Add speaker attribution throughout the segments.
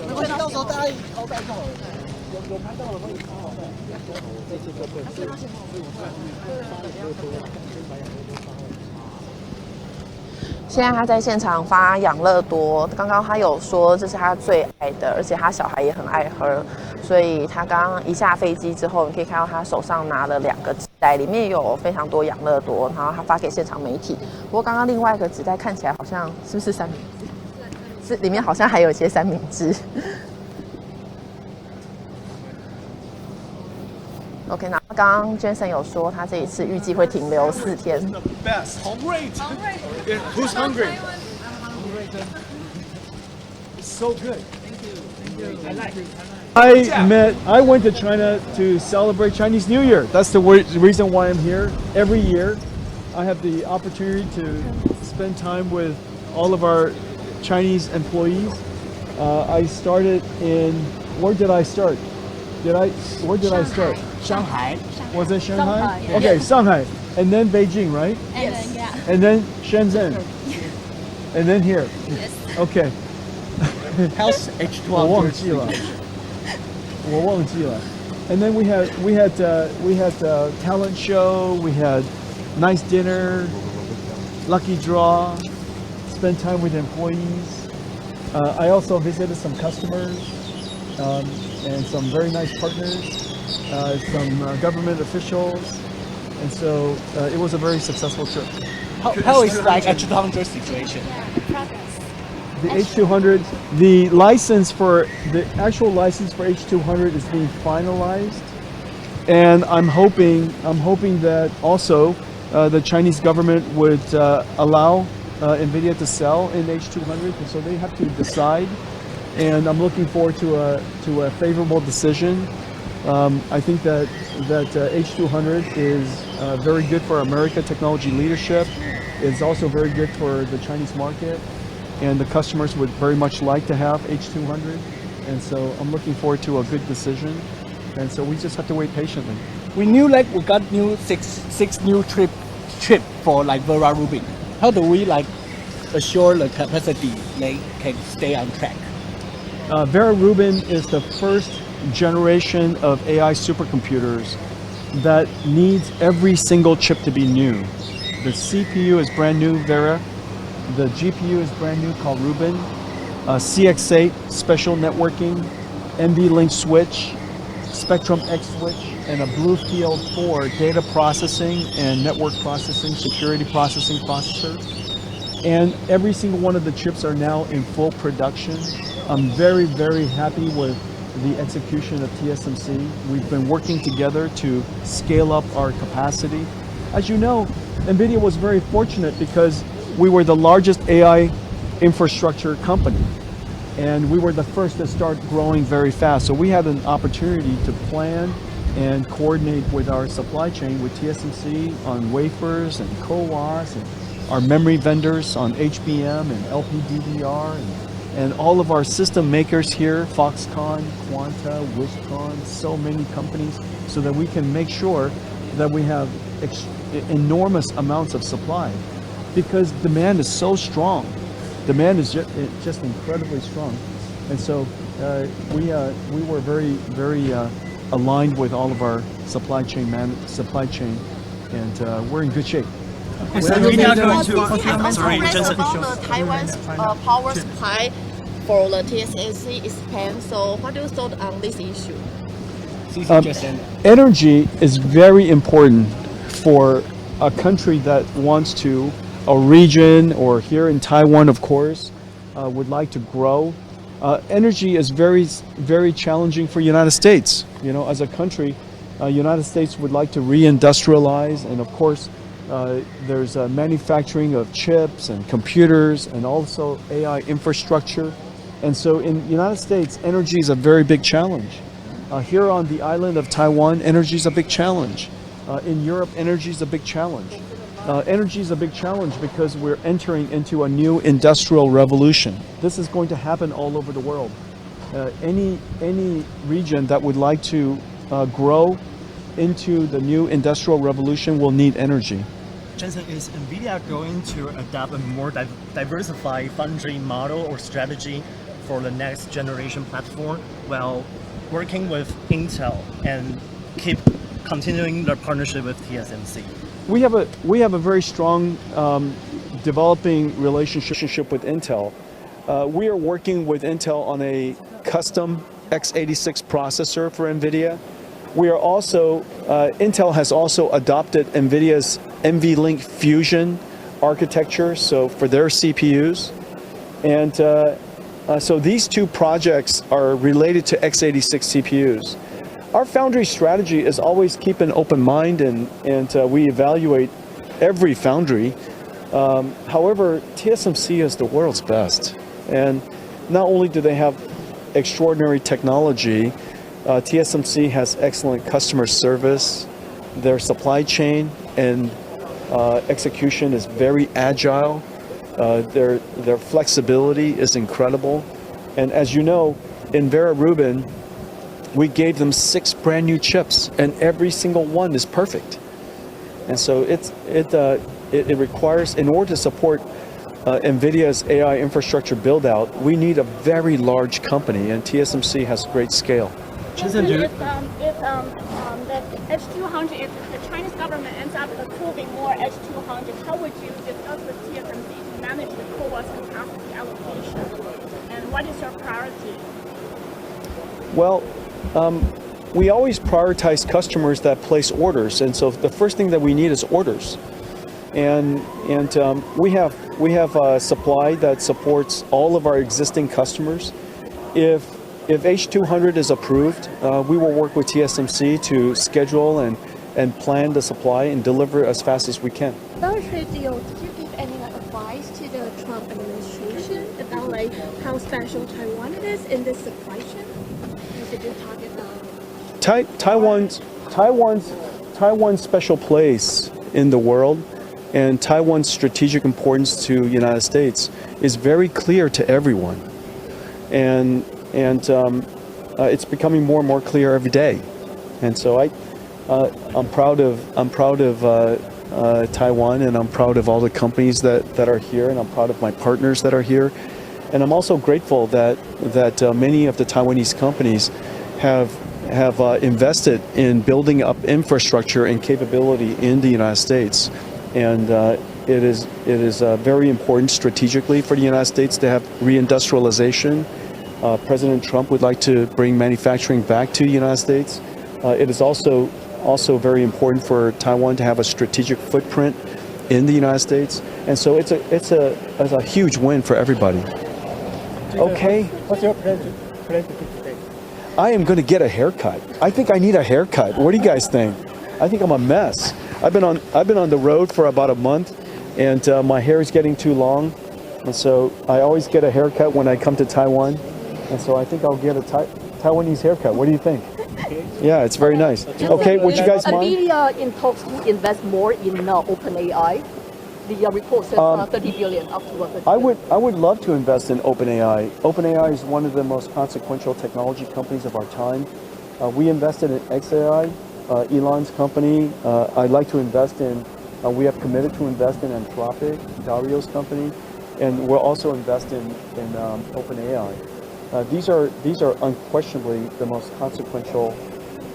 Speaker 1: 没关系，到时候大家交代就好了。有拍到了会超好的，这次就对。
Speaker 2: 现在他在现场发养乐多，刚刚他有说这是他最爱的，而且他小孩也很爱喝，所以他刚刚一下飞机之后，你可以看到他手上拿了2个纸袋，里面有非常多养乐多，然后他发给现场媒体。不过刚刚另外一个纸袋看起来好像是不是三明治？是，里面好像还有一些三明治。OK， 那刚刚 Jason 有说他这一次预计会停留4天。
Speaker 3: Best. Hungry. Who's hungry? It's so good. Thank you. I like it. I went to China to celebrate Chinese New Year. That's the reason why I'm here. Every year, I have the opportunity to spend time with all of our Chinese employees. I started in, where did I start? Where did I start?
Speaker 4: Shanghai.
Speaker 3: Was it Shanghai?
Speaker 4: Shanghai,
Speaker 3: Okay, Shanghai. And then Beijing, right?
Speaker 4: Yes.
Speaker 3: And then Shenzhen. And then here.
Speaker 4: Yes.
Speaker 3: Okay.
Speaker 4: How's H2?
Speaker 3: 我忘记了. And then we had talent show. We had nice dinner, lucky draw, spend time with employees. I also visited some customers and some very nice partners, some government officials, and so it was a very successful trip.
Speaker 4: How is like H200 situation?
Speaker 3: The H200, the actual license for H200 is being finalized, and I'm hoping that also the Chinese government would allow NVIDIA to sell in H200, and so they have to decide. And I'm looking forward to a favorable decision. I think that H200 is very good for America technology leadership. It's also very good for the Chinese market, and the customers would very much like to have H200. And so I'm looking forward to a good decision. And so we just have to wait patiently.
Speaker 4: We knew like we got new six new trip for like Vera Rubin. How do we like assure the capacity they can stay on track?
Speaker 3: Vera Rubin is the first generation of AI supercomputers that needs every single chip to be new. The CPU is brand new, Vera. The GPU is brand new, called Rubin. CX8, special networking, NVLink switch, Spectrum X switch, and a Bluefield 4 data processing and network processing, security processing processor. And every single one of the chips are now in full production. I'm very, very happy with the execution of TSMC. We've been working together to scale up our capacity. As you know, NVIDIA was very fortunate because we were the largest AI infrastructure company, and we were the first to start growing very fast. So we had an opportunity to plan and coordinate with our supply chain with TSMC on wafers and CoWoS, and our memory vendors on HBM and LPDDR, and all of our system makers here, Foxconn, Quanta, Wishcon, so many companies, so that we can make sure that we have enormous amounts of supply, because demand is so strong. Demand is just incredibly strong. And so we were very, very aligned with all of our supply chain, and we're in good shape.
Speaker 2: Sorry, Jensen. About the Taiwan's power supply for the TSMC expand. So, what do you thought on this issue?
Speaker 3: Energy is very important for a country that wants to, a region, or here in Taiwan, of course, would like to grow. Energy is very, very challenging for United States. You know, as a country, United States would like to reindustrialize, and of course, there's manufacturing of chips and computers and also AI infrastructure. And so in the United States, energy is a very big challenge. Here on the island of Taiwan, energy is a big challenge. In Europe, energy is a big challenge. Energy is a big challenge because we're entering into a new industrial revolution. This is going to happen all over the world. Any region that would like to grow into the new industrial revolution will need energy.
Speaker 5: Jensen, is NVIDIA going to adopt a more diversified foundry model or strategy for the next generation platform while working with Intel and keep continuing their partnership with TSMC.
Speaker 3: We have a very strong developing relationship with Intel. We are working with Intel on a custom x86 processor for NVIDIA. We are also, Intel has also adopted NVIDIA's NVLink Fusion architecture, so for their CPUs. And so these two projects are related to x86 CPUs. Our foundry strategy is always keep an open mind and we evaluate every foundry. However, TSMC is the world's best. And not only do they have extraordinary technology, TSMC has excellent customer service. Their supply chain and execution is very agile. Their flexibility is incredible. And as you know, in Vera Rubin, we gave them 6 brand new chips, and every single one is perfect. And so it requires, in order to support NVIDIA's AI infrastructure build out, we need a very large company, and TSMC has great scale.
Speaker 6: If the H200, if the Chinese government ends up approving more H200, how would you discuss with TSMC to manage the CoWoS capacity allocation? And what is your priority? Well,
Speaker 3: we always prioritize customers that place orders, and so the first thing that we need is orders. And we have a supply that supports all of our existing customers. If H200 is approved, we will work with TSMC to schedule and plan the supply and deliver as fast as we can.
Speaker 6: About trade deal, did you give any advice to the Trump administration about how special Taiwan is in this supply chain? Did you talk about
Speaker 3: Taiwan's special place in the world and Taiwan's strategic importance to the United States is very clear to everyone, and it's becoming more and more clear every day. And so I'm proud of Taiwan, and I'm proud of all the companies that are here, and I'm proud of my partners that are here, and I'm also grateful that many of the Taiwanese companies have invested in building up infrastructure and capability in the United States. And it is very important strategically for the United States to have reindustrialization. President Trump would like to bring manufacturing back to the United States. It is also very important for Taiwan to have a strategic footprint in the United States. And so it's a huge win for everybody. Okay.
Speaker 1: What's your plan to do today?
Speaker 3: I am going to get a haircut. I think I need a haircut. What do you guys think? I think I'm a mess. I've been on the road for about a month, and my hair is getting too long, and so I always get a haircut when I come to Taiwan, and so I think I'll get a Taiwanese haircut. What do you think? Yeah, it's very nice. Okay, would you guys mind?
Speaker 7: NVIDIA in talks to invest more in OpenAI. The report says 30 billion up to 30 billion.
Speaker 3: I would love to invest in OpenAI. OpenAI is one of the most consequential technology companies of our time. We invested in XAI, Elon's company. I'd like to invest in. We have committed to invest in Anthropic, Dario's company, and we'll also invest in OpenAI. These are unquestionably the most consequential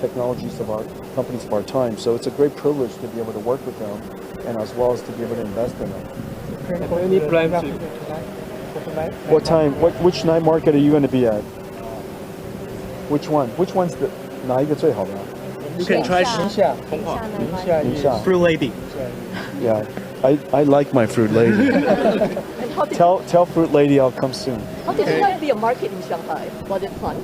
Speaker 3: technologies of our companies of our time. So it's a great privilege to be able to work with them, and as well as to be able to invest in them.
Speaker 1: Any plan to?
Speaker 3: What time? Which night market are you going to be at? Which one? Which one's the? 哪一个最好的?
Speaker 5: You can try
Speaker 1: 宁夏
Speaker 5: Fruit Lady.
Speaker 3: Yeah, I like my Fruit Lady. Tell Fruit Lady I'll come soon.
Speaker 7: How did you find the market in Shanghai? Was it fun?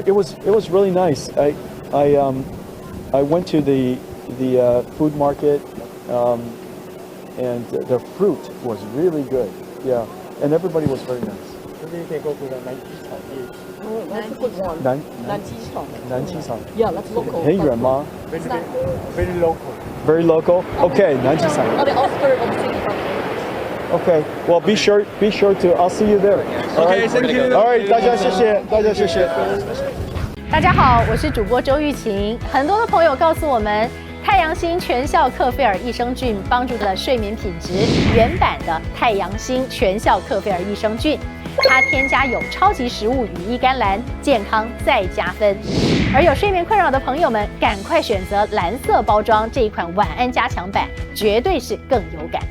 Speaker 3: It was really nice. I went to the food market, and the fruit was really good. Yeah, and everybody was very nice.
Speaker 1: Maybe you can go to the 南机场夜市.
Speaker 7: Oh, that's a good one.
Speaker 3: 南机场.
Speaker 7: Yeah, that's local.
Speaker 3: 很远吗?
Speaker 1: Very local.
Speaker 3: Very local. Okay, 南机场.
Speaker 7: On the outskirts of the city.
Speaker 3: Okay, well be sure to. I'll see you there.
Speaker 5: Okay, thank you.
Speaker 3: All right, 大家谢谢.
Speaker 8: 大家好，我是主播周玉琴。很多的朋友告诉我们，太阳星全效克菲尔益生菌帮助了睡眠品质，原版的太阳星全效克菲尔益生菌。它添加有超级食物羽衣甘蓝，健康再加分。而有睡眠困扰的朋友们，赶快选择蓝色包装这一款晚安加强版，绝对是更有感。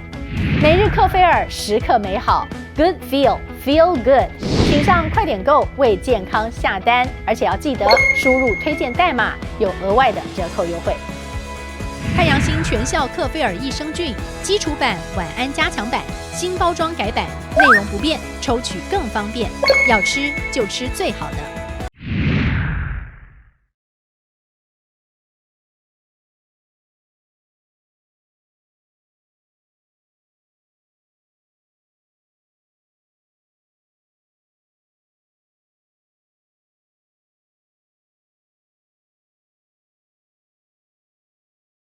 Speaker 8: 每日克菲尔，时刻美好 ，Good Feel Good， 请上快点购为健康下单，而且要记得输入推荐代码，有额外的折扣优惠。太阳星全效克菲尔益生菌基础版、晚安加强版，新包装改版，内容不变，抽取更方便。要吃就吃最好的。